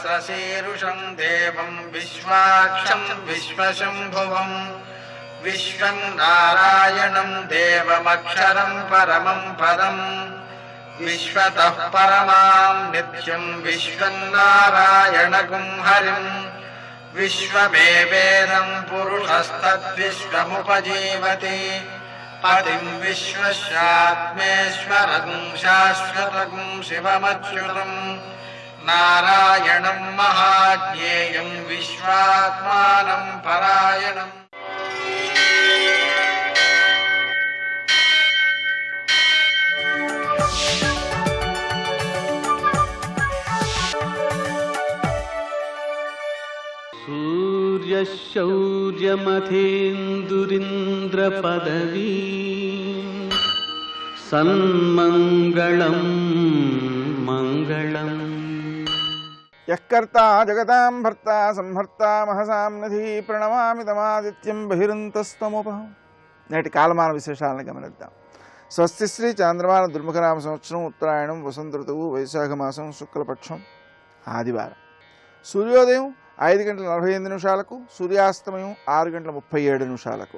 सहस्रशीर्षं देवं विश्वाक्षं विश्वशंभुवं विश्वं नारायणं देवमक्षरं परमं पदं विश्वतः परमां नित्यं विश्वं नारायणगुं हरिं विश्वमेवेदं पुरुषस्तद्विश्वमुपजीवति पतिं विश्वस्यात्मेश्वरं शाश्वतं शिवमच्युतं नारायणं महाज्ञेयं विश्वात्मानं परायणम्। सूर्यशौर्यमथेन्दुरिन्द्रपदवी सन्मङ्गलं मङ्गलम्। यःकर्ता जगतां भर्ता संहर्ता महसां निधि प्रणमामि तमादित्यं बहिरन्तस्तमुपः। నేటి కాలమాన విశేషాలను గమనిద్దాం. స్వస్తి శ్రీ చాంద్రమాన దుర్ముఖనామ సంవత్సరం ఉత్తరాయణం వసంత ఋతువు వైశాఖ మాసం శుక్లపక్షం ఆదివారం. సూర్యోదయం 5:48 సూర్యాస్తమయం 6:37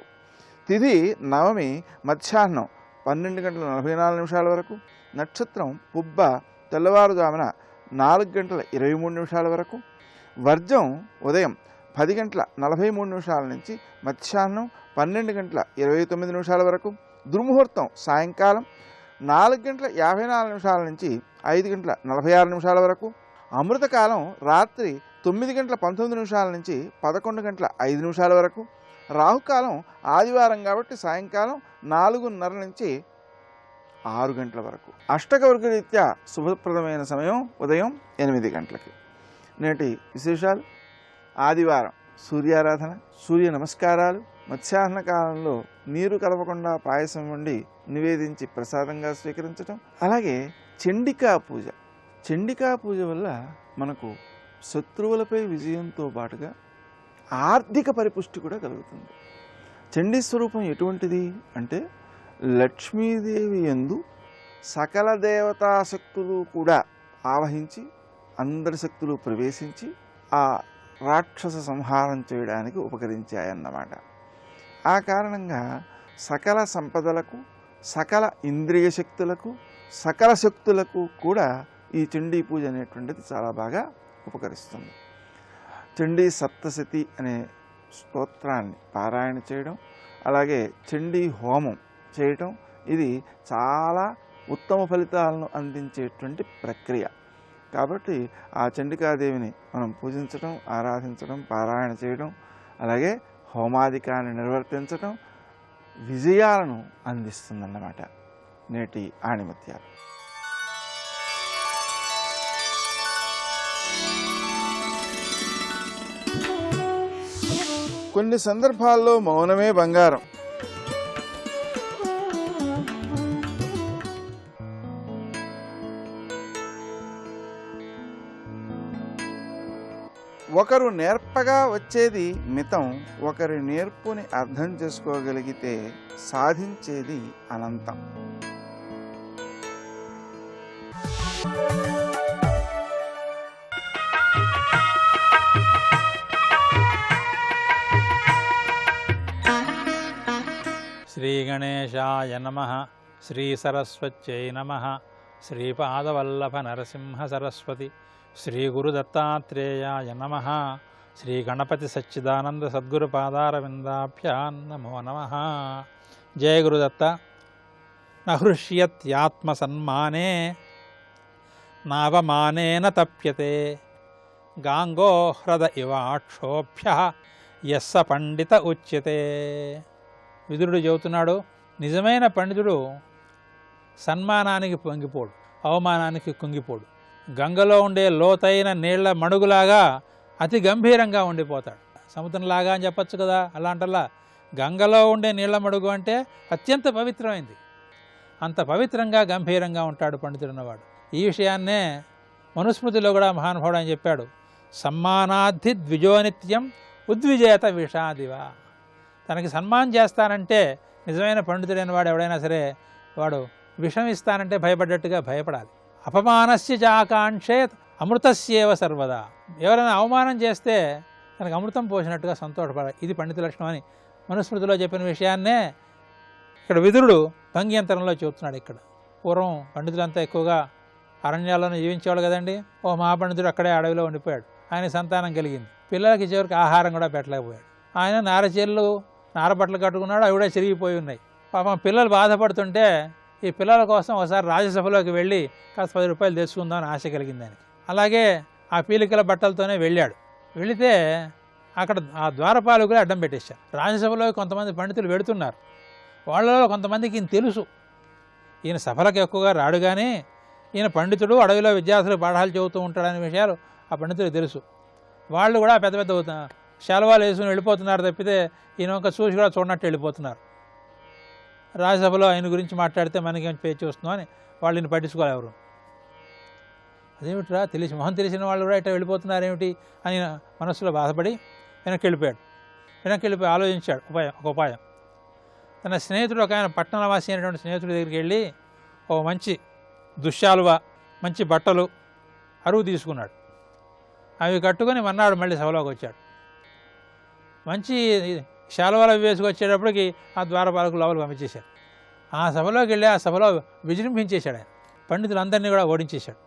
తిథి నవమి మధ్యాహ్నం 12:44 వరకు. నక్షత్రం పుబ్బ తెల్లవారుజామున 4:23 వరకు. వర్జం ఉదయం 10:43 నుంచి మధ్యాహ్నం 12:29 వరకు. దుర్ముహూర్తం సాయంకాలం 4:54 నుంచి 5:46 వరకు. అమృతకాలం రాత్రి 9:19 నుంచి 11:05 వరకు. రాహుకాలం ఆదివారం కాబట్టి సాయంకాలం 4:30 నుంచి 6 గంటల వరకు. అష్టకవర్గ రీత్యా శుభప్రదమైన సమయం ఉదయం 8 గంటలకి. నేటి విశేషాలు: ఆదివారం సూర్యారాధన, సూర్య నమస్కారాలు, మధ్యాహ్న కాలంలో నీరు కలపకుండా పాయసం వండి నివేదించి ప్రసాదంగా స్వీకరించడం, అలాగే చండికా పూజ. చండికా పూజ వల్ల మనకు శత్రువులపై విజయంతో పాటుగా ఆర్థిక పరిపుష్టి కూడా కలుగుతుంది. చండీ స్వరూపం ఎటువంటిది అంటే లక్ష్మీదేవి యందు సకల దేవతా శక్తులు కూడా ఆవహించి అందరి శక్తులు ప్రవేశించి ఆ రాక్షస సంహారం చేయడానికి ఉపకరించాయన్నమాట. ఆ కారణంగా సకల సంపదలకు, సకల ఇంద్రియ శక్తులకు, సకల శక్తులకు కూడా ఈ చండీ పూజ అనేటువంటిది చాలా బాగా ఉపకరిస్తుంది. చండీ సప్తశతి అనే స్తోత్రాన్ని పారాయణ చేయడం, అలాగే చండీ హోమం చేయటం, ఇది చాలా ఉత్తమ ఫలితాలను అందించేటువంటి ప్రక్రియ. కాబట్టి ఆ చండికాదేవిని మనం పూజించడం, ఆరాధించడం, పారాయణ చేయడం, అలాగే హోమాధికాన్ని నిర్వర్తించడం విజయాలను అందిస్తుందన్నమాట. నేటి ఆణిముత్యాలు. కొన్ని సందర్భాల్లో మౌనమే బంగారం. ఒకరు నేర్పగా వచ్చేది మితం, ఒకరి నేర్పుని అర్థం చేసుకోగలిగితే సాధించేది అనంతం. శ్రీ గణేశాయ నమః. శ్రీ సరస్వత్యై నమః. శ్రీపాదవల్లభ నరసింహ సరస్వతి. శ్రీ గురు దత్తాత్రేయాయ నమః. శ్రీ గణపతి సచ్చిదానంద సద్గురు పాదారవిందాభ్యాం నమో నమః. జయ గురుదత్త. నహృష్యత్యాత్మ సన్మానే నావమానేన తప్యతే గాంగో హ్రద ఇవాక్షోభ్య యస్స పండిత ఉచ్యతే. విదురుడు చెబుతున్నాడు, నిజమైన పండితుడు సన్మానానికి పొంగిపోడు, అవమానానికి కుంగిపోడు. గంగలో ఉండే లోతైన నీళ్ల మడుగులాగా అతి గంభీరంగా ఉండిపోతాడు. సముద్రంలాగా అని చెప్పచ్చు కదా. అలాంటల్లా గంగలో ఉండే నీళ్ల మడుగు అంటే అత్యంత పవిత్రమైంది. అంత పవిత్రంగా గంభీరంగా ఉంటాడు పండితుడున్నవాడు. ఈ విషయాన్నే మనుస్మృతిలో కూడా మహానుభావుడు అని చెప్పాడు. సమ్మానాద్ధి ద్విజోనిత్యం ఉద్విజేత విషాదివా. తనకి సన్మానం చేస్తానంటే నిజమైన పండితుడైన వాడు ఎవడైనా సరే వాడు విషం ఇస్తానంటే భయపడ్డట్టుగా భయపడాలి. అపమానస్య చాకాంక్షేత్ అమృతస్యేవ సర్వదా. ఎవరైనా అవమానం చేస్తే తనకు అమృతం పోసినట్టుగా సంతోషపడాలి. ఇది పండిత లక్షణం అని మనుస్మృతిలో చెప్పిన విషయాన్నే ఇక్కడ విదురుడు భంగ్యంతరంలో చెబుతున్నాడు. ఇక్కడ పూర్వం పండితులంతా ఎక్కువగా అరణ్యాల్లోనే జీవించేవాళ్ళు కదండి. ఓ మహాపండితుడు అక్కడే అడవిలో ఉండిపోయాడు. ఆయన సంతానం కలిగింది. పిల్లలకి చివరికి ఆహారం కూడా పెట్టలేకపోయాడు. ఆయన నారచీరలు నారబట్టలు కట్టుకున్నాడు, అవి కూడా చిరిగిపోయి ఉన్నాయి. పాపం పిల్లలు బాధపడుతుంటే ఈ పిల్లల కోసం ఒకసారి రాజ్యసభలోకి వెళ్ళి కాస్త 10 రూపాయలు తెచ్చుకుందామని ఆశ కలిగింది ఆయనకి. అలాగే ఆ పీలికల బట్టలతోనే వెళ్ళాడు. వెళితే అక్కడ ఆ ద్వారపాలకులు అడ్డం పెట్టేశారు. రాజ్యసభలో కొంతమంది పండితులు వెడుతున్నారు. వాళ్ళలో కొంతమందికి ఈయన తెలుసు, ఈయన సభలకు ఎక్కువగా రాడు, కానీ ఈయన పండితుడు, అడవిలో విద్యార్థులు పాఠాలు చెబుతూ ఉంటాడనే విషయాలు ఆ పండితులకు తెలుసు. వాళ్ళు కూడా పెద్ద పెద్ద శాలువాలు వేసుకుని వెళ్ళిపోతున్నారు తప్పితే ఈయన ఒక చూసి కూడా చూడనట్టు వెళ్ళిపోతున్నారు. రాజ్యసభలో ఆయన గురించి మాట్లాడితే మనకేం పేచి వస్తుందో అని వాళ్ళు ఈయన పట్టించుకోవాలి ఎవరు. అదేమిట్రా మొహం తెలిసిన వాళ్ళు కూడా ఇట్లా వెళ్ళిపోతున్నారేమిటి అని మనస్సులో బాధపడి వెనక్కి వెళ్ళిపోయాడు. వెనక్కి వెళ్ళిపోయి ఆలోచించాడు ఒక ఉపాయం. తన స్నేహితుడు ఒక ఆయన పట్టణవాసి అయినటువంటి స్నేహితుడి దగ్గరికి వెళ్ళి ఓ మంచి దుశ్శాలువ, మంచి బట్టలు అరువు తీసుకున్నాడు. అవి కట్టుకొని మన్నాడు మళ్ళీ సభలోకి వచ్చాడు. మంచి శాలువాలు అవి వేసుకొచ్చేటప్పటికి ఆ ద్వారపాలకులు లోపలికి పంపించేశాడు. ఆ సభలోకి వెళ్ళి ఆ సభలో విజృంభించేశాడు ఆయన. పండితులందరినీ కూడా ఓడించేశాడు.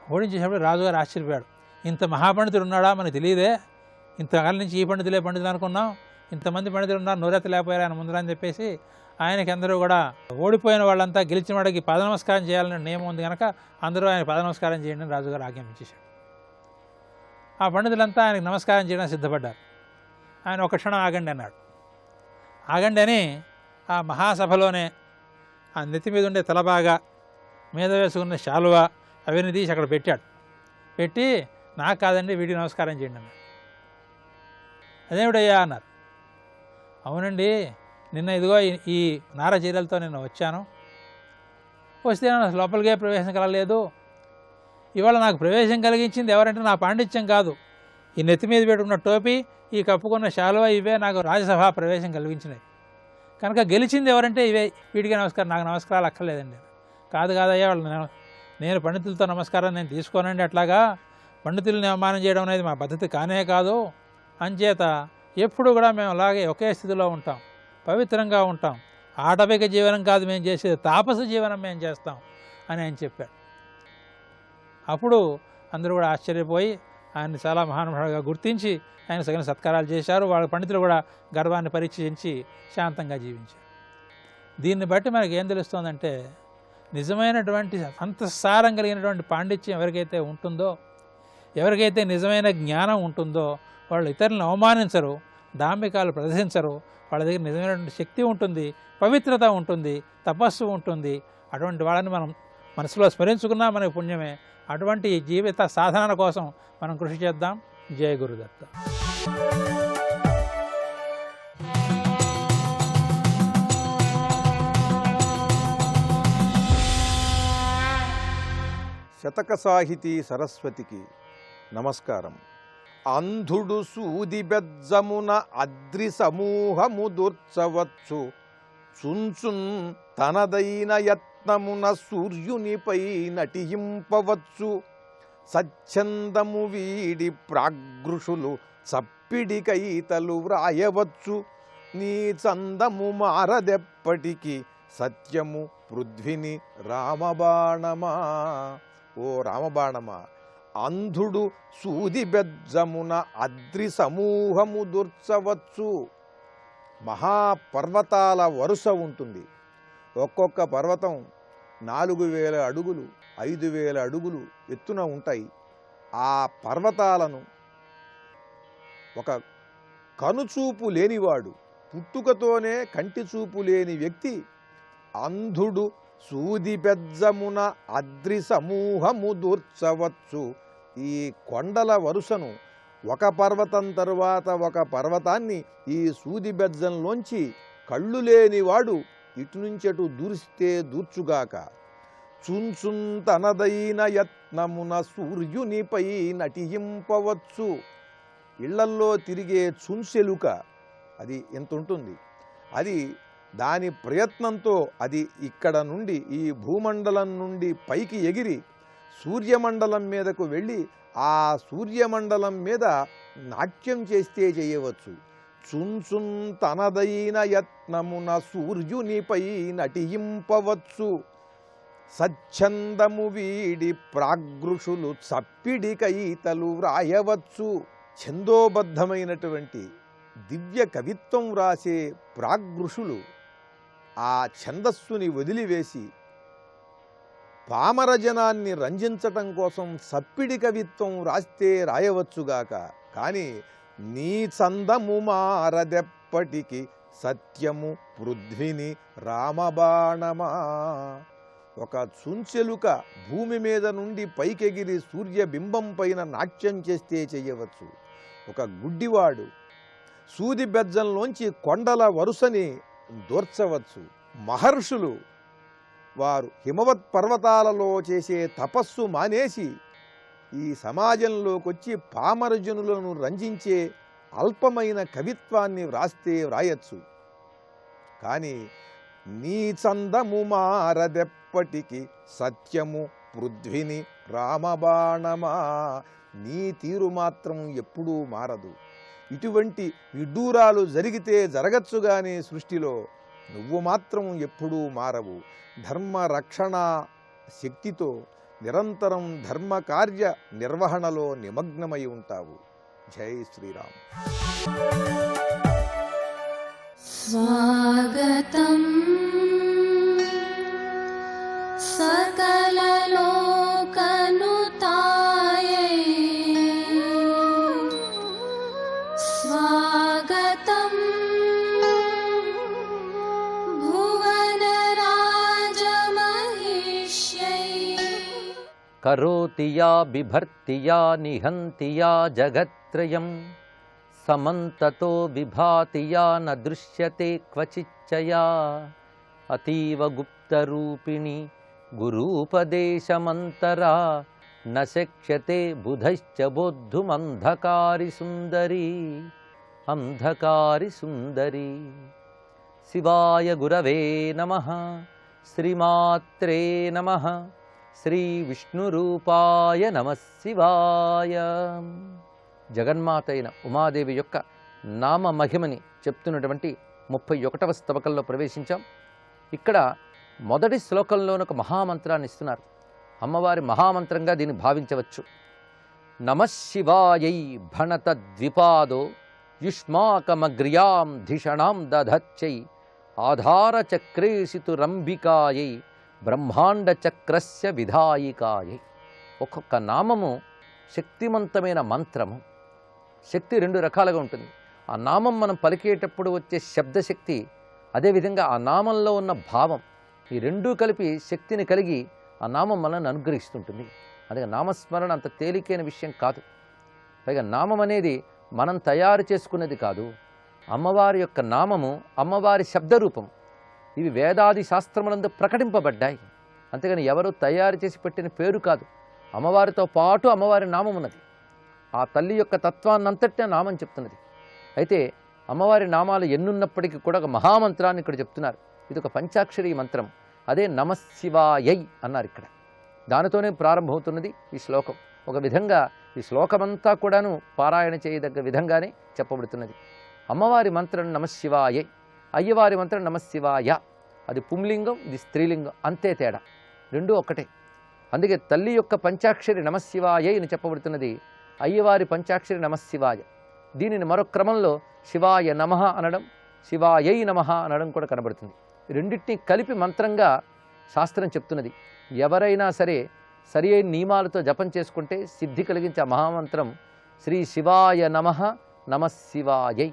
ఓడించేసినప్పుడు రాజుగారు ఆశ్చర్యపోయాడు. ఇంత మహాపండితుడు ఉన్నాడా మనకు తెలియదే, ఇంతకాలం నుంచి ఈ పండితులే పండితులు అనుకున్నాం, ఇంతమంది పండితులు ఉన్నారు, నోరెత్తలేకపోయారు ఆయన ముందర అని చెప్పేసి ఆయనకి అందరూ కూడా ఓడిపోయిన వాళ్ళంతా గెలిచిన వాడికి పాదనమస్కారం చేయాలనే నియమం ఉంది కనుక అందరూ ఆయన పాదనమస్కారం చేయండి అని రాజుగారు ఆజ్ఞాపించేశాడు. ఆ పండితులంతా ఆయనకు నమస్కారం చేయడానికి సిద్ధపడ్డారు. ఆయన ఒక క్షణం ఆగండి అన్నాడు. ఆగండి అని ఆ మహాసభలోనే ఆ నెత్తి మీద ఉండే తలబాగా, మీద వేసుకున్న శాలువ అవన్నీ తీసి అక్కడ పెట్టాడు. పెట్టి నాకు కాదండి వీడికి నమస్కారం చేయండి అన్నాడు. అదేమిటయ్యా అన్నారు. అవునండి, నిన్న ఇదిగో ఈ నార చీరలతో నేను వచ్చాను, వస్తే నాకు లోపలికే ప్రవేశం కలగలేదు. ఇవాళ నాకు ప్రవేశం కలిగించింది ఎవరంటే నా పాండిత్యం కాదు, ఈ నెత్తి మీద పెట్టుకున్న టోపీ, ఈ కప్పుకున్న శాలువ, ఇవే నాకు రాజ్యసభ ప్రవేశం కలిగించినాయి. కనుక గెలిచింది ఎవరంటే ఇవే, వీడికి నమస్కారం, నాకు నమస్కారాలు అక్కర్లేదండి. కాదయ్యా వాళ్ళు నేను పండితులతో నమస్కారం నేను తీసుకోనండి, అట్లాగా పండితుల్ని అవమానం చేయడం అనేది మా పద్ధతి కానే కాదు. అంచేత ఎప్పుడు కూడా మేము అలాగే ఒకే స్థితిలో ఉంటాం, పవిత్రంగా ఉంటాం. ఆటవిక జీవనం కాదు మేము చేసేది, తాపస జీవనం మేము చేస్తాం అని ఆయన చెప్పాడు. అప్పుడు అందరూ కూడా ఆశ్చర్యపోయి ఆయన్ని చాలా మహానుభావుడిగా గుర్తించి ఆయన సగం సత్కారాలు చేశారు. వాళ్ళ పండితులు కూడా గర్వాన్ని పరీక్షించి శాంతంగా జీవించారు. దీన్ని బట్టి మనకి ఏం తెలుస్తోందంటే, నిజమైనటువంటి అంతఃసారం కలిగినటువంటి పాండిత్యం ఎవరికైతే ఉంటుందో, ఎవరికైతే నిజమైన జ్ఞానం ఉంటుందో వాళ్ళు ఇతరులను అవమానించరు, డాంబికాలు ప్రదర్శించరు. వాళ్ళ దగ్గర నిజమైనటువంటి శక్తి ఉంటుంది, పవిత్రత ఉంటుంది, తపస్సు ఉంటుంది. అటువంటి వాళ్ళని మనం మనసులో స్మరించుకున్నా మనకి పుణ్యమే. అటువంటి జీవిత సాధన కోసం మనం కృషి చేద్దాం. జయ గురుదత్త. శతక సాహితీ సరస్వతికి నమస్కారం. అంధుడు సూది బెజ్జమున అద్రి సమూహము దూర్చవచ్చు, చుంచున్ తనదైన యత్నమున సూర్యునిపై నటింపవచ్చు. సచ్ఛందము వీడి ప్రాగృషులు చప్పిడి కైతలు వ్రాయవచ్చు. నీ చందము మారదెప్పటికి సత్యము పృథ్విని రామబాణమా. ఓ రామబాణమా, అంధుడు సూది బెజ్జమున అద్రి సమూహము దూర్చవచ్చు. మహాపర్వతాల వరుస ఉంటుంది. ఒక్కొక్క పర్వతం 4000 అడుగులు 5000 అడుగులు ఎత్తున ఉంటాయి. ఆ పర్వతాలను ఒక కనుచూపు లేనివాడు, పుట్టుకతోనే కంటి చూపు లేని వ్యక్తి అంధుడు సూది బెజ్జమున అద్రి సమూహము దూర్చవచ్చు. ఈ కొండల వరుసను ఒక పర్వతం తరువాత ఒక పర్వతాన్ని ఈ సూది బెజ్జంలోంచి కళ్ళు లేనివాడు ఇటు నుంచి అటు దూరిస్తే దూర్చుగాక. చుంచున్ తనదైన యత్నమున సూర్యునిపై నటింపవచ్చు. ఇళ్లల్లో తిరిగే చుంచెలుక అది ఎంత ఉంటుంది, అది దాని ప్రయత్నంతో అది ఇక్కడ నుండి ఈ భూమండలం నుండి పైకి ఎగిరి సూర్యమండలం మీదకు వెళ్ళి ఆ సూర్యమండలం మీద నాట్యం చేస్తే చేయవచ్చు. చుంచున్ తనదైన యత్నమున సూర్యునిపై నటింపవచ్చు. సచ్ఛందము వీడి ప్రాగృషులు చప్పిడి కైతలు వ్రాయవచ్చు. ఛందోబద్ధమైనటువంటి దివ్య కవిత్వం రాసే ప్రాగృషులు ఆ ఛందస్సుని వదిలివేసి పామరజనాన్ని రంజించటం కోసం సప్పిడి కవిత్వం రాస్తే రాయవచ్చుగాక. కానీ నీ చందము మారదెప్పటికి సత్యము పృథ్విని రామబాణమా. ఒక చుంచెలుక భూమి మీద నుండి పైకెగిరి సూర్యబింబం పైన నాట్యం చేస్తే చెయ్యవచ్చు. ఒక గుడ్డివాడు సూది బెజ్జంలోంచి కొండల వరుసని దూర్చవచ్చు. మహర్షులు వారు హిమవత్ పర్వతాలలో చేసే తపస్సు మానేసి ఈ సమాజంలోకి వచ్చి పామరజనులను రంజించే అల్పమైన కవిత్వాన్ని వ్రాస్తే వ్రాయచ్చు. కానీ నీ చందము మారదెప్పటికి సత్యము పృథ్విని రామబాణమా. నీ తీరు మాత్రం ఎప్పుడూ మారదు. ఇటువంటి విడ్డూరాలు జరిగితే జరగచ్చుగానే సృష్టిలో నువ్వు మాత్రం ఎప్పుడూ మారవు. ధర్మ రక్షణ శక్తితో నిరంతరం ధర్మ కార్య నిర్వహణలో నిమగ్నమై ఉంటావు. జై శ్రీరామ్. స్వాగతం సకలలోకనుతాయై స్వాగతం భువనరాజమహిష్యై కరోతి యా బిభర్తి యా నిహంతి యా జగత్రయం సమంతతో విభాతి యా న దృశ్యతే క్వచిచ్చయా అతీవ గుప్తరూపిణి గురూపదేశమంతరా న శక్ష్యతే బుధశ్చ బోద్ధుమంధకారి సుందరీ అంధకారి సుందరీ. శివాయ గురవే నమః. శ్రీమాత్రే నమః. శ్రీ విష్ణురూపాయ నమః శివాయ. జగన్మాత అయిన ఉమాదేవి యొక్క నామ మహిమని చెప్తున్నటువంటి 31వ స్తవకంలో ప్రవేశించాం. ఇక్కడ మొదటి శ్లోకంలోని ఒక మహామంత్రాన్ని ఇస్తున్నారు. అమ్మవారి మహామంత్రంగా దీన్ని భావించవచ్చు. నమశివాయై భణత ద్విపాదో యుష్మాకమగ్ర్యాం ధిషణాం దధచ్చై ఆధారచక్రేషితురంబికాయై బ్రహ్మాండ చక్రస్య విధాయికాయై. ఒక్కొక్క నామము శక్తివంతమైన మంత్రము. శక్తి 2 రకాలుగా ఉంటుంది. ఆ నామం మనం పలికేటప్పుడు వచ్చే శబ్దశక్తి, అదేవిధంగా ఆ నామంలో ఉన్న భావం, ఈ రెండూ కలిపి శక్తిని కలిగి ఆ నామం మనల్ని అనుగ్రహిస్తుంటుంది. అందుకే నామస్మరణ అంత తేలికైన విషయం కాదు. పైగా నామం అనేది మనం తయారు చేసుకున్నది కాదు. అమ్మవారి యొక్క నామము అమ్మవారి శబ్దరూపం. ఇవి వేదాది శాస్త్రములందు ప్రకటింపబడ్డాయి. అంతేగాని ఎవరు తయారు చేసి పెట్టిన పేరు కాదు. అమ్మవారితో పాటు అమ్మవారి నామం ఉన్నది. ఆ తల్లి యొక్క తత్వాన్నంతటే నామం చెప్తున్నది. అయితే అమ్మవారి నామాలు ఎన్నున్నప్పటికీ కూడా ఒక మహామంత్రాన్ని ఇక్కడ చెప్తున్నారు. ఇది ఒక పంచాక్షరి మంత్రం. అదే నమశివాయై అన్నారు ఇక్కడ. దానితోనే ప్రారంభమవుతున్నది ఈ శ్లోకం. ఒక విధంగా ఈ శ్లోకమంతా కూడాను పారాయణ చేయదగ్గ విధంగానే చెప్పబడుతున్నది. అమ్మవారి మంత్రం నమశివాయై, అయ్యవారి మంత్రం నమశివాయ. అది పుంలింగం, ఇది స్త్రీలింగం, అంతే తేడా. రెండూ ఒక్కటే. అందుకే తల్లి యొక్క పంచాక్షరి నమశివాయై అని చెప్పబడుతున్నది. అయ్యవారి పంచాక్షరి నమశివాయ. దీనిని మరొక క్రమంలో శివాయ నమః అనడం, శివాయై నమః అనడం కూడా కనబడుతుంది. రెండింటినీ కలిపి మంత్రంగా శాస్త్రం చెప్తున్నది. ఎవరైనా సరే సరి అయిన నియమాలతో జపం చేసుకుంటే సిద్ధి కలిగించే మహామంత్రం శ్రీ శివాయ నమః నమశివాయై.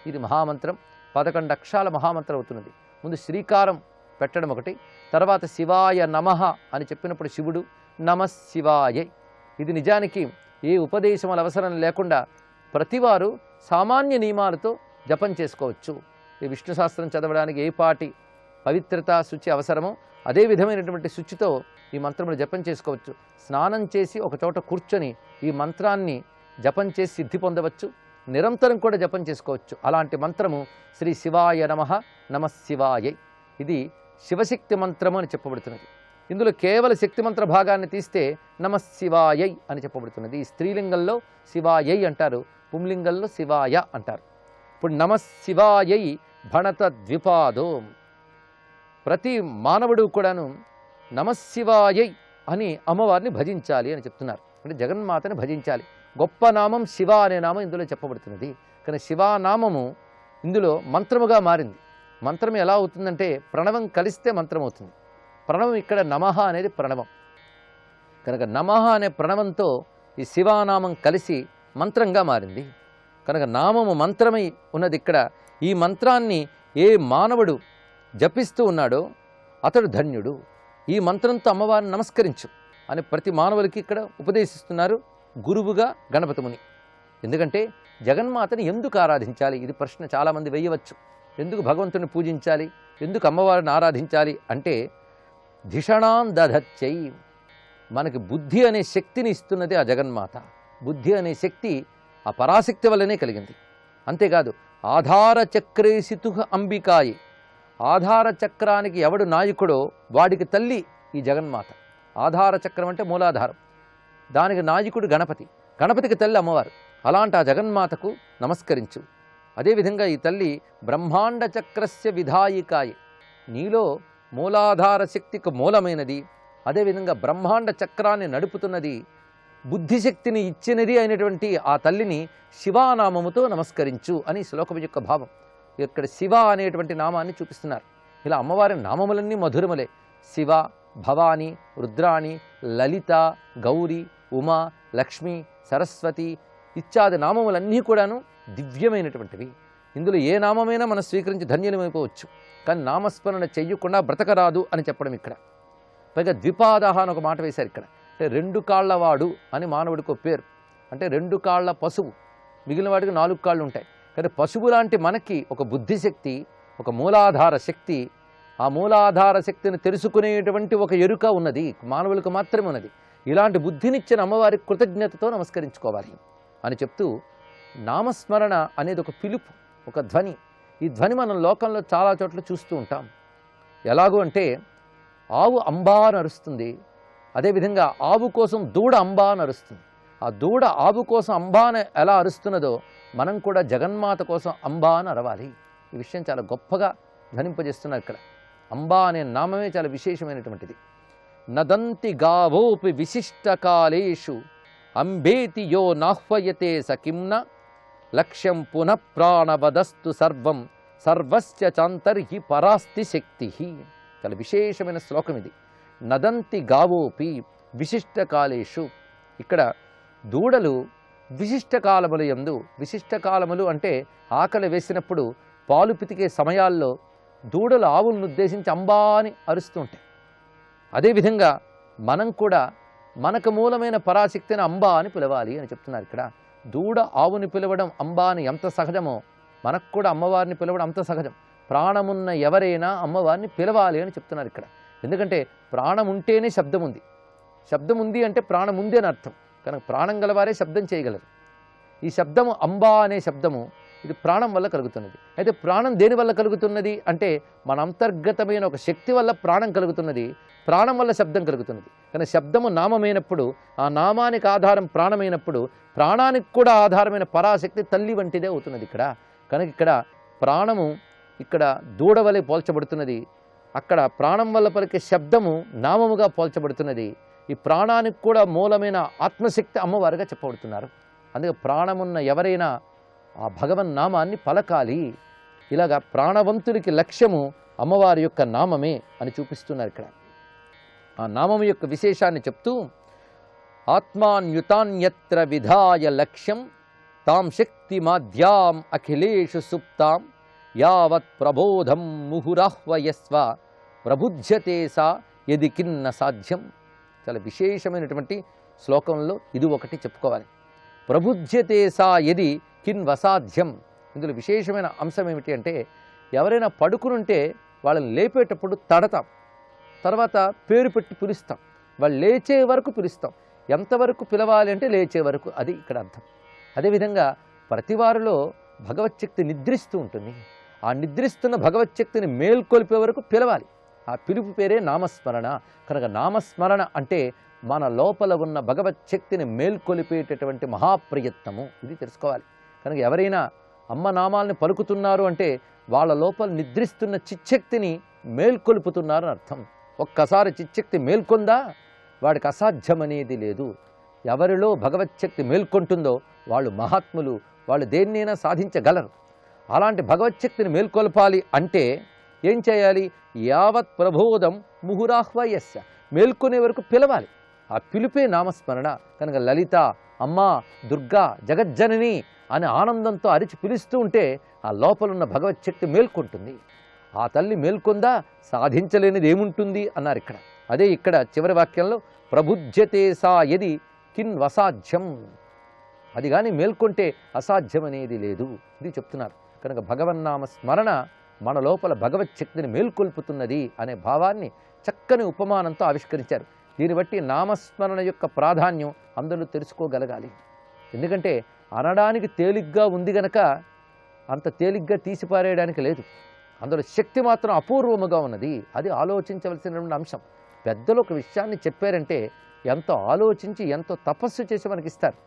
ఇది మహామంత్రం. 11 అక్షరాల మహామంత్రం అవుతున్నది. ముందు శ్రీకారం పెట్టడం ఒకటి, తర్వాత శివాయ నమః అని చెప్పినప్పుడు శివుడు నమశివాయై. ఇది నిజానికి ఏ ఉపదేశముల అవసరం లేకుండా ప్రతివారు సామాన్య నియమాలతో జపం చేసుకోవచ్చు. ఈ విష్ణు శాస్త్రం చదవడానికి ఏ పాటి పవిత్రత శుచి అవసరమో అదే విధమైనటువంటి శుచితో ఈ మంత్రములు జపం చేసుకోవచ్చు. స్నానం చేసి ఒక చోట కూర్చొని ఈ మంత్రాన్ని జపం చేసి సిద్ధి పొందవచ్చు. నిరంతరం కూడా జపం చేసుకోవచ్చు. అలాంటి మంత్రము శ్రీ శివాయ నమః నమశివాయై. ఇది శివశక్తి మంత్రము అని చెప్పబడుతున్నది. ఇందులో కేవలం శక్తిమంత్ర భాగాన్ని తీస్తే నమశివాయై అని చెప్పబడుతున్నది. ఈ స్త్రీలింగంలో శివాయై అంటారు, పుంలింగంలో శివాయ అంటారు. ఇప్పుడు నమశివాయై భణత ద్విపాదో, ప్రతి మానవుడు కూడాను నమశివాయై అని అమ్మవారిని భజించాలి అని చెప్తున్నారు. అంటే జగన్మాతని భజించాలి. గొప్ప నామం శివ అనే నామం ఇందులో చెప్పబడుతున్నది. కానీ శివానామము ఇందులో మంత్రముగా మారింది. మంత్రం ఎలా అవుతుందంటే ప్రణవం కలిస్తే మంత్రం అవుతుంది. ప్రణవం ఇక్కడ నమః అనేది ప్రణవం కనుక నమః అనే ప్రణవంతో ఈ శివానామం కలిసి మంత్రంగా మారింది. కనుక నామము మంత్రమై ఉన్నది ఇక్కడ. ఈ మంత్రాన్ని ఏ మానవుడు జపిస్తూ ఉన్నాడో అతడు ధన్యుడు. ఈ మంత్రంతో అమ్మవారిని నమస్కరించు అని ప్రతి మానవులకి ఇక్కడ ఉపదేశిస్తున్నారు గురువుగా గణపతి ముని. ఎందుకంటే జగన్మాతని ఎందుకు ఆరాధించాలి, ఇది ప్రశ్న చాలామంది వేయవచ్చు. ఎందుకు భగవంతుని పూజించాలి, ఎందుకు అమ్మవారిని ఆరాధించాలి అంటే ధిషణాం దధచ్చై, మనకి బుద్ధి అనే శక్తిని ఇస్తున్నది ఆ జగన్మాత. బుద్ధి అనే శక్తి ఆ పరాశక్తి వల్లనే కలిగింది. అంతేకాదు ఆధార చక్రేసితు అంబికాయి, ఆధార చక్రానికి ఎవడు నాయకుడో వాడికి తల్లి ఈ జగన్మాత. ఆధార చక్రం అంటే మూలాధారం, దానికి నాయకుడు గణపతి, గణపతికి తల్లి అమ్మవారు. అలాంటి ఆ జగన్మాతకు నమస్కరించు. అదేవిధంగా ఈ తల్లి బ్రహ్మాండ చక్రస్య విధాయికాయి, నీలో మూలాధార శక్తికి మూలమైనది, అదేవిధంగా బ్రహ్మాండ చక్రాన్ని నడుపుతున్నది, బుద్ధిశక్తిని ఇచ్చినది అయినటువంటి ఆ తల్లిని శివానామముతో నమస్కరించు అని శ్లోకం యొక్క భావం. ఇక్కడ శివ అనేటువంటి నామాన్ని చూపిస్తున్నారు. ఇలా అమ్మవారి నామములన్నీ మధురములే. శివ, భవాని, రుద్రాణి, లలిత, గౌరీ, ఉమా, లక్ష్మి, సరస్వతి ఇత్యాది నామములన్నీ కూడాను దివ్యమైనటువంటివి. ఇందులో ఏ నామమైనా మనం స్వీకరించి ధన్యులమైపోవచ్చు. కానీ నామస్మరణ చెయ్యకుండా బ్రతకరాదు అని చెప్పడం ఇక్కడ. పైగా ద్విపాదహ అని ఒక మాట వేశారు ఇక్కడ. అంటే 2 కాళ్ళవాడు అని మానవుడికి ఒక పేరు. అంటే 2 కాళ్ళ పశువు, మిగిలిన వాడికి 4 కాళ్ళు ఉంటాయి. కానీ పశువు లాంటి మనకి ఒక బుద్ధిశక్తి, ఒక మూలాధార శక్తి, ఆ మూలాధార శక్తిని తెలుసుకునేటువంటి ఒక ఎరుక ఉన్నది, మానవులకు మాత్రమే ఉన్నది. ఇలాంటి బుద్ధినిచ్చిన అమ్మవారికి కృతజ్ఞతతో నమస్కరించుకోవాలి అని చెప్తూ, నామస్మరణ అనేది ఒక పిలుపు, ఒక ధ్వని. ఈ ధ్వని మనం లోకంలో చాలా చోట్ల చూస్తూ ఉంటాం. ఎలాగూ అంటే ఆవు అంబా అని అరుస్తుంది, అదేవిధంగా ఆవు కోసం దూడ అంబా అని అరుస్తుంది. ఆ దూడ ఆవు కోసం అంబా అని ఎలా అరుస్తున్నదో మనం కూడా జగన్మాత కోసం అంబా అని అరవాలి. ఈ విషయం చాలా గొప్పగా ధ్వనింపజేస్తున్నారు ఇక్కడ. అంబా అనే నామమే చాలా విశేషమైనటువంటిది. నదంతి గావోపి విశిష్టకాలేషు అంబేతి యో నాహ్వయతే సకింన లక్ష్యం పునః ప్రాణవదస్తు సర్వం సర్వస్య చాంతర్హి పరాస్తి శక్తి. చాలా విశేషమైన శ్లోకం ఇది. నదంతి గావోపి విశిష్టకాలేషు, ఇక్కడ దూడలు విశిష్ట కాలములు యందు, విశిష్ట కాలములు అంటే ఆకలి వేసినప్పుడు పాలు పితికే సమయాల్లో దూడలు ఆవులను ఉద్దేశించి అంబా అని అరుస్తూ ఉంటాయి. అదేవిధంగా మనం కూడా మనకు మూలమైన పరాశక్తిని అంబా అని పిలవాలి అని చెప్తున్నారు ఇక్కడ. దూడ ఆవుని పిలవడం అంబా అని ఎంత సహజమో మనకు కూడా అమ్మవారిని పిలవడం అంత సహజం. ప్రాణమున్న ఎవరైనా అమ్మవారిని పిలవాలి అని చెప్తున్నారు ఇక్కడ. ఎందుకంటే ప్రాణం ఉంటేనే శబ్దం ఉంది. శబ్దం ఉంది అంటే ప్రాణం ఉంది అని అర్థం. కనుక ప్రాణం గలవారే శబ్దం చేయగలరు. ఈ శబ్దము అంబా అనే శబ్దము ఇది ప్రాణం వల్ల కలుగుతున్నది. అయితే ప్రాణం దేని వల్ల కలుగుతున్నది అంటే మన అంతర్గతమైన ఒక శక్తి వల్ల ప్రాణం కలుగుతున్నది, ప్రాణం వల్ల శబ్దం కలుగుతున్నది. కానీ శబ్దము నామమైనప్పుడు, ఆ నామానికి ఆధారం ప్రాణమైనప్పుడు, ప్రాణానికి కూడా ఆధారమైన పరాశక్తి తల్లి వంటిదే అవుతున్నది ఇక్కడ. కనుక ఇక్కడ ప్రాణము ఇక్కడ దూడ వలె పోల్చబడుతున్నది, అక్కడ ప్రాణం వల్ల పలికే శబ్దము నామముగా పోల్చబడుతున్నది. ఈ ప్రాణానికి కూడా మూలమైన ఆత్మశక్తి అమ్మవారుగా చెప్పబడుతున్నారు. అందుకే ప్రాణమున్న ఎవరైనా ఆ భగవన్ నామాన్ని పలకాలి. ఇలాగా ప్రాణవంతుడికి లక్ష్యము అమ్మవారి యొక్క నామమే అని చూపిస్తున్నారు ఇక్కడ. ఆ నామము యొక్క విశేషాన్ని చెప్తూ, ఆత్మాన్యుతాన్యత్ర విధాయ లక్ష్యం తాం శక్తి మాధ్యాం అఖిలేషు సుప్తాం యావత్ ప్రబోధం ముహురాహ్వయస్వ ప్రబుధ్యతే సా యది కిన్న సాధ్యం. చాలా విశేషమైనటువంటి శ్లోకంలో ఇది ఒకటి చెప్పుకోవాలి. ప్రబుధ్యతే సా యది కిన్ వసాధ్యం. ఇందులో విశేషమైన అంశం ఏమిటి అంటే, ఎవరైనా పడుకునుంటే వాళ్ళని లేపేటప్పుడు తడతాం, తర్వాత పేరు పెట్టి పిలుస్తాం, వాళ్ళు లేచే వరకు పిలుస్తాం. ఎంతవరకు పిలవాలి అంటే లేచే వరకు, అది ఇక్కడ అర్థం. అదేవిధంగా ప్రతివారిలో భగవచ్చక్తి నిద్రిస్తూ ఉంటుంది. ఆ నిద్రిస్తున్న భగవచ్చక్తిని మేల్కొల్పే వరకు పిలవాలి. ఆ పిలుపు పేరే నామస్మరణ. కనుక నామస్మరణ అంటే మన లోపల ఉన్న భగవత్ శక్తిని మేల్కొలిపేటటువంటి మహాప్రయత్నము. ఇది తెలుసుకోవాలి. కనుక ఎవరైనా అమ్మ నామాల్ని పలుకుతున్నారు అంటే వాళ్ళ లోపల నిద్రిస్తున్న చిచ్చక్తిని మేల్కొలుపుతున్నారని అర్థం. ఒక్కసారి చిచ్చక్తి మేల్కొందా వాడికి అసాధ్యమనేది లేదు. ఎవరిలో భగవచ్శక్తి మేల్కొంటుందో వాళ్ళు మహాత్ములు, వాళ్ళు దేన్నైనా సాధించగలరు. అలాంటి భగవచ్శక్తిని మేల్కొల్పాలి అంటే ఏం చేయాలి? యావత్ ప్రబోధం ముహురాహ్వయస్య, మేల్కొనే వరకు పిలవాలి. ఆ పిలుపే నామస్మరణ. కనుక లలిత, అమ్మా, దుర్గా, జగజ్జనని అని ఆనందంతో అరిచి పిలుస్తూ ఉంటే ఆ లోపలున్న భగవచ్శక్తి మేల్కొంటుంది. ఆ తల్లి మేల్కొందా సాధించలేనిది ఏముంటుంది అన్నారు ఇక్కడ. అదే ఇక్కడ చివరి వాక్యంలో ప్రబుధ్యతే సా యది కిన్ వసాధ్యం, అది కానీ మేల్కొంటే అసాధ్యం అనేది లేదు, ఇది చెప్తున్నారు. కనుక భగవన్నామ స్మరణ మన లోపల భగవచ్శక్తిని మేల్కొల్పుతున్నది అనే భావాన్ని చక్కని ఉపమానంతో ఆవిష్కరించారు. దీన్ని బట్టి నామస్మరణ యొక్క ప్రాధాన్యం అందరూ తెలుసుకోగలగాలి. ఎందుకంటే అనడానికి తేలిగ్గా ఉంది గనక అంత తేలిగ్గా తీసిపారేయడానికి లేదు. అందులో శక్తి మాత్రం అపూర్వముగా ఉన్నది. అది ఆలోచించవలసినటువంటి అంశం. పెద్దలు ఒక విషయాన్ని చెప్పారంటే ఎంతో ఆలోచించి ఎంతో తపస్సు చేసి మనకి ఇస్తారు.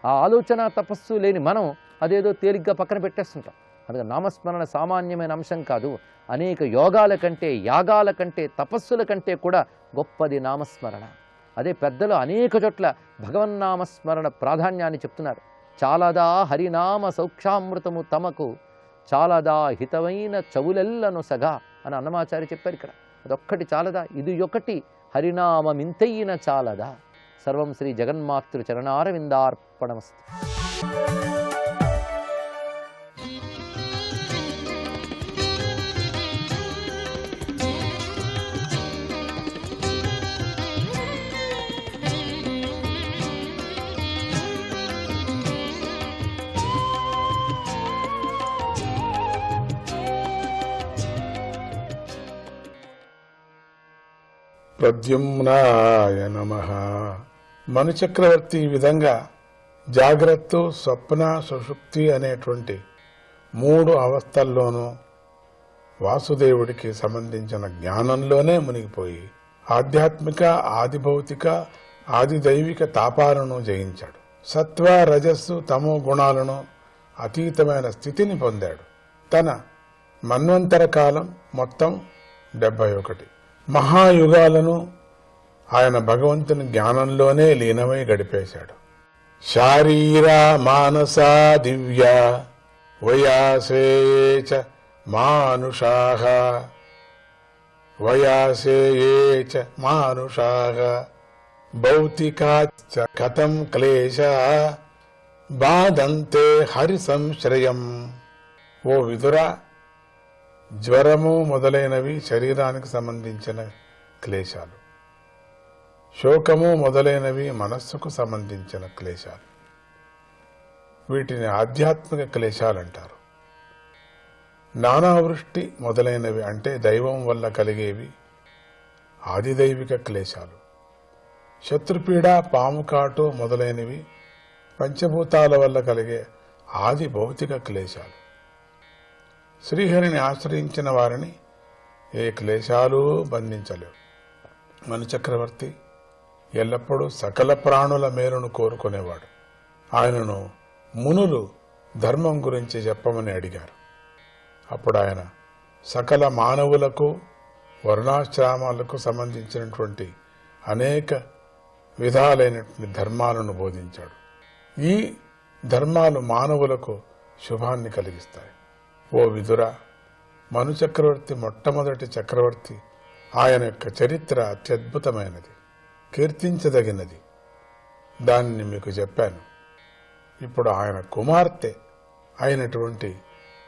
ఆ ఆలోచన తపస్సు లేని మనం అదేదో తేలిగ్గా పక్కన పెట్టేస్తుంటాం. అందుకే నామస్మరణ సామాన్యమైన అంశం కాదు. అనేక యోగాల కంటే, యాగాల కంటే, తపస్సుల కంటే కూడా గొప్పది నామస్మరణ. అదే పెద్దలు అనేక చోట్ల భగవన్నామస్మరణ ప్రాధాన్యాన్ని చెప్తున్నారు. చాలదా హరినామ సౌఖ్యామృతము తమకు, చాలదా హితమైన చవులెల్లను సగా అని అన్నమాచారి చెప్పారు ఇక్కడ. అదొక్కటి చాలదా, ఇది ఒకటి హరినామమింతైన చాలదా. సర్వం శ్రీ జగన్మాతృ చరణారవిందార్పణమస్తు. ప్రద్యుమ్నాయ నమః. మనుచక్రవర్తి ఈ విధంగా జాగ్రత్త, స్వప్న, సుషుప్తి అనేటువంటి 3 అవస్థల్లోనూ వాసుదేవుడికి సంబంధించిన జ్ఞానంలోనే మునిగిపోయి ఆధ్యాత్మిక, ఆదిభౌతిక, ఆదిదైవిక తాపాలను జయించాడు. సత్వ, రజస్సు, తమో గుణాలను అతీతమైన స్థితిని పొందాడు. తన మన్వంతర కాలం మొత్తం 71 మహాయుగాలను ఆయన భగవంతుని జ్ఞానంలోనే లీనమై గడిపేశాడు. శారీరా మానసా దివ్య వయాసేయే చ మానుషాః, వయాసేయే చ మానుషాః భౌతికాచ్చ కథం క్లేశా బాధంతే హరి సంశ్రయం. ఓ విదురా, జ్వరము మొదలైనవి శరీరానికి సంబంధించిన క్లేశాలు, శోకము మొదలైనవి మనస్సుకు సంబంధించిన క్లేశాలు. వీటిని ఆధ్యాత్మిక క్లేశాలు అంటారు. నానావృష్టి మొదలైనవి అంటే దైవం వల్ల కలిగేవి ఆదిదైవిక క్లేశాలు. శత్రుపీడ, పాముకాటు మొదలైనవి పంచభూతాల వల్ల కలిగే ఆది భౌతిక క్లేశాలు. శ్రీహరిని ఆశ్రయించిన వారిని ఏ క్లేశాలు బంధించలేవు. మనుచక్రవర్తి ఎల్లప్పుడూ సకల ప్రాణుల మేలును కోరుకునేవాడు. ఆయనను మునులు ధర్మం గురించి చెప్పమని అడిగారు. అప్పుడు ఆయన సకల మానవులకు, వర్ణాశ్రమాలకు సంబంధించినటువంటి అనేక విధాలైనటువంటి ధర్మాలను బోధించాడు. ఈ ధర్మాలు మానవులకు శుభాన్ని కలిగిస్తాయి. ఓ విదురా, మనుచక్రవర్తి మొట్టమొదటి చక్రవర్తి. ఆయన యొక్క చరిత్ర అత్యద్భుతమైనది, కీర్తించదగినది. దానిని మీకు చెప్పాను. ఇప్పుడు ఆయన కుమార్తె అయినటువంటి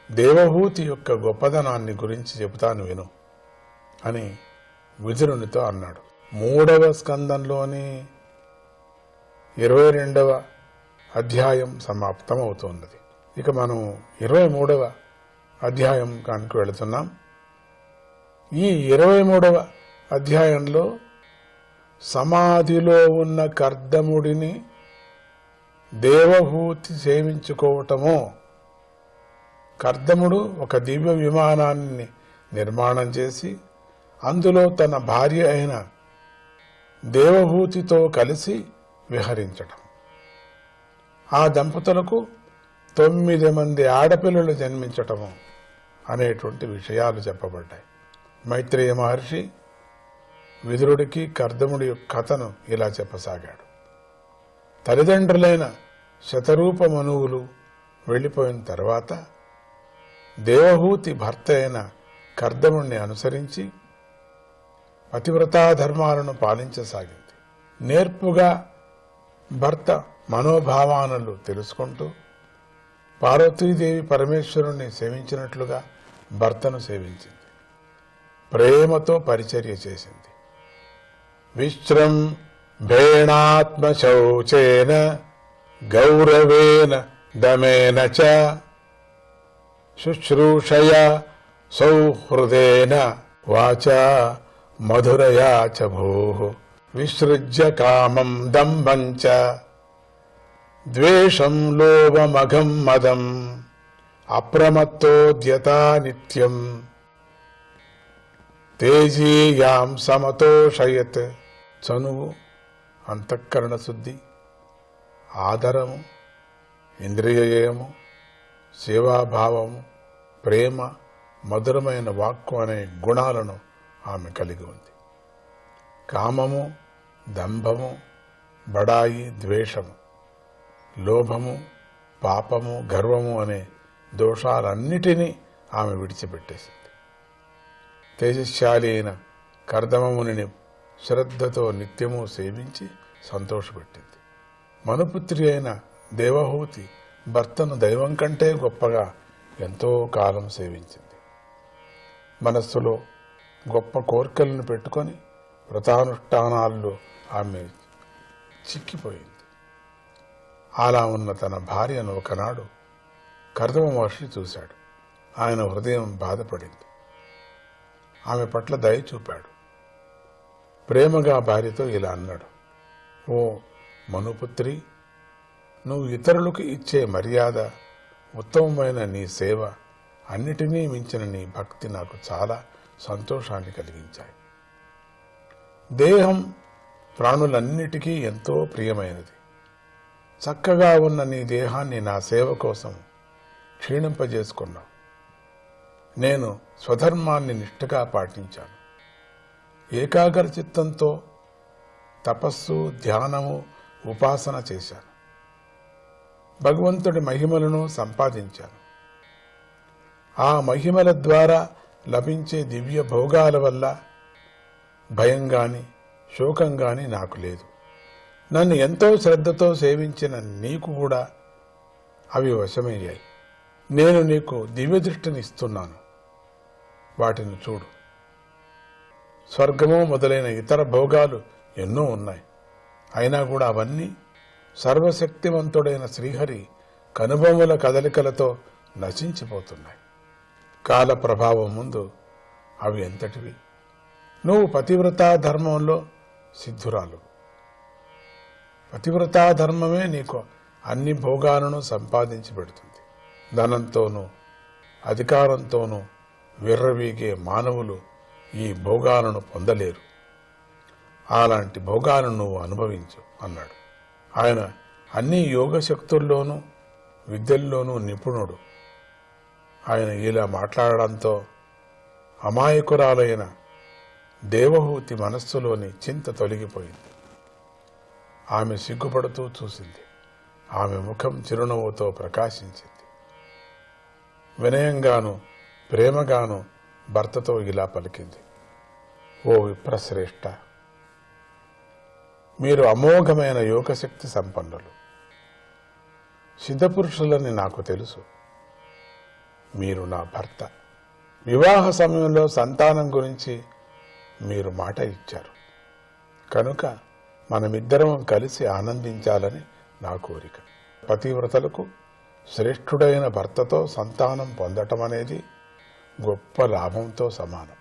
దేవహూతి యొక్క గొప్పదనాన్ని గురించి చెబుతాను విను అని విదురునితో అన్నాడు. 3వ స్కందంలోని 22వ అధ్యాయం సమాప్తమవుతున్నది. ఇక మనం 23వ అధ్యాయం కానికి వెళుతున్నాం. ఈ 23వ అధ్యాయంలో సమాధిలో ఉన్న కర్దముడిని దేవహూతి సేవించుకోవటమో, కర్దముడు ఒక దివ్య విమానాన్ని నిర్మాణం చేసి అందులో తన భార్య అయిన దేవహూతితో కలిసి విహరించటం. ఆ దంపతులకు 9 మంది ఆడపిల్లలు జన్మించటము అనేటువంటి విషయాలు చెప్పబడ్డాయి. మైత్రేయ మహర్షి విదురుడికి కర్దముడి కథను ఇలా చెప్పసాగాడు. తల్లిదండ్రులైన శతరూప మనువులు వెళ్ళిపోయిన తర్వాత దేవహూతి భర్త అయిన కర్దముడిని అనుసరించి పతివ్రతా ధర్మాలను పాలించసాగింది. నేర్పుగా భర్త మనోభావాలను తెలుసుకుంటూ పార్వతీదేవి పరమేశ్వరుణ్ణి సేవించినట్లుగా భర్తను సేవించింది. ప్రేమతో పరిచర్య చేసింది. విశ్రం భేణాత్మశౌచేన గౌరవేన దమేన చ శుశ్రూషయ సౌహృదేన వాచా మధురయా చ భూః విసృజ్య కామం దంభం చ ద్వేషం లోభమఘం మదం అప్రమత్తోద్యతా నిత్యం తేజీయాం సమతోషయత్. చనువు, అంతఃకరణ శుద్ధి, ఆదరము, ఇంద్రియజయము, సేవాభావము, ప్రేమ, మధురమైన వాక్కు అనే గుణాలను ఆమె కలిగి ఉంది. కామము, దంభము, బడాయి, ద్వేషము, లోభము, పాపము, గర్వము అనే దోషాలన్నిటినీ ఆమె విడిచిపెట్టేసింది. తేజశాలి అయిన కర్దమమునిని శ్రద్ధతో నిత్యము సేవించి సంతోషపెట్టింది. మనుపుత్రి అయిన దేవహూతి భర్తను దైవం కంటే గొప్పగా ఎంతో కాలం సేవించింది. మనస్సులో గొప్ప కోరికలను పెట్టుకొని వ్రతానుష్ఠానాల్లో ఆమె చిక్కిపోయింది. అలా ఉన్న తన భార్యను ఒకనాడు కర్దమ మహర్షి చూశాడు. ఆయన హృదయం బాధపడింది. ఆమె పట్ల దయ చూపాడు. ప్రేమగా భార్యతో ఇలా అన్నాడు: ఓ మనుపుత్రి, నువ్వు ఇతరులకు ఇచ్చే మర్యాద, ఉత్తమమైన నీ సేవ, అన్నిటినీ మించిన నీ భక్తి నాకు చాలా సంతోషాన్ని కలిగించాయి. దేహం ప్రాణులన్నిటికీ ఎంతో ప్రియమైనది. చక్కగా ఉన్న నీ దేహాన్ని నా సేవ కోసం క్షీణింపజేసుకున్నావు. నేను స్వధర్మాన్ని నిష్ఠగా పాటించాను. ఏకాగ్ర చిత్తంతో తపస్సు, ధ్యానము, ఉపాసన చేశాను. భగవంతుడి మహిమలను సంపాదించాను. ఆ మహిమల ద్వారా లభించే దివ్య భోగాల వల్ల భయం గాని, శోకం గాని నాకు లేదు. నన్ను ఎంతో శ్రద్ధతో సేవించిన నీకు కూడా అవి వశమయ్యాయి. నేను నీకు దివ్య దృష్టిని ఇస్తున్నాను. వాటిని చూడు. స్వర్గము మొదలైన ఇతర భోగాలు ఎన్నో ఉన్నాయి. అయినా కూడా అవన్నీ సర్వశక్తివంతుడైన శ్రీహరి కనుబొమ్మల కదలికలతో నశించిపోతున్నాయి. కాల ప్రభావం ముందు అవి ఎంతటివి? నువ్వు పతివ్రతా ధర్మంలో సిద్ధురాలు. పతివ్రతా ధర్మమే నీకు అన్ని భోగాలను సంపాదించి పెడుతుంది. ధనంతోనూ అధికారంతోనూ విర్రవీగే మానవులు ఈ భోగాలను పొందలేరు. అలాంటి భోగాలను నువ్వు అనుభవించు అన్నాడు. ఆయన అన్ని యోగశక్తుల్లోనూ విద్యల్లోనూ నిపుణుడు. ఆయన ఇలా మాట్లాడడంతో అమాయకురాలైన దేవహూతి మనస్సులోని చింత తొలగిపోయింది. ఆమె సిగ్గుపడుతూ చూసింది. ఆమె ముఖం చిరునవ్వుతో ప్రకాశించింది. వినయంగాను ప్రేమగాను భర్తతో ఇలా పలికింది: ఓ విప్రశ్రేష్ఠ, మీరు అమోఘమైన యోగశక్తి సంపన్నులు, సిద్ధపురుషులని నాకు తెలుసు. మీరు నా భర్త. వివాహ సమయంలో సంతానం గురించి మీరు మాట ఇచ్చారు. కనుక మనమిద్దరం కలిసి ఆనందించాలని నా కోరిక. పతివ్రతలకు శ్రేష్ఠుడైన భర్తతో సంతానం పొందటం అనేది గొప్ప లాభంతో సమానం.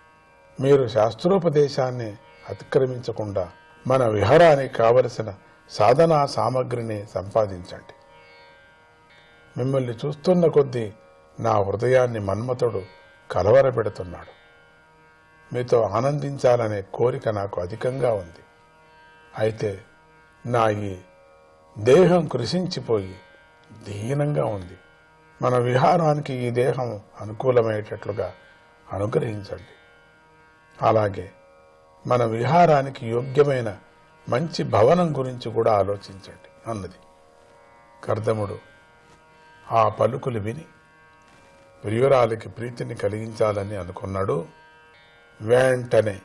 మీరు శాస్త్రోపదేశాన్ని అతిక్రమించకుండా మన విహారానికి కావలసిన సాధనా సామగ్రిని సంపాదించండి. మిమ్మల్ని చూస్తున్న కొద్దీ నా హృదయాన్ని మన్మథుడు కలవరపెడుతున్నాడు. మీతో ఆనందించాలనే కోరిక నాకు అధికంగా ఉంది. అయితే నా ఈ దేహం కృషించిపోయి దీనంగా ఉంది. మన విహారానికి ఈ దేహం అనుకూలమయ్యేటట్లుగా అనుగ్రహించండి. అలాగే మన విహారానికి యోగ్యమైన మంచి భవనం గురించి కూడా ఆలోచించండి అన్నది. కర్దముడు ఆ పలుకులు విని ప్రియురాలికి ప్రీతిని కలిగించాలని అనుకున్నాడు. వెంటనే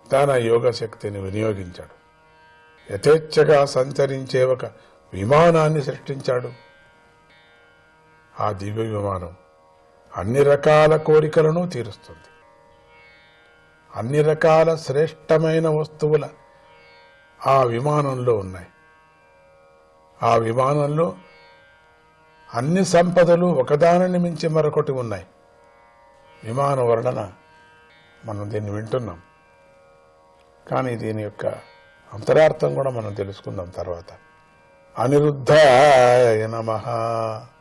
తన యోగశక్తిని వినియోగించాడు. యథేచ్ఛగా సంచరించే ఒక విమానాన్ని సృష్టించాడు. ఆ దివ్య విమానం అన్ని రకాల కోరికలను తీరుస్తుంది. అన్ని రకాల శ్రేష్టమైన వస్తువుల ఆ విమానంలో ఉన్నాయి. ఆ విమానంలో అన్ని సంపదలు ఒకదానిని మించి మరొకటి ఉన్నాయి. విమాన వర్ణన మనం దీన్ని వింటున్నాం, కానీ దీని యొక్క అంతరార్థం కూడా మనం తెలుసుకుందాం తర్వాత. అనిరుద్ధాయ నమః.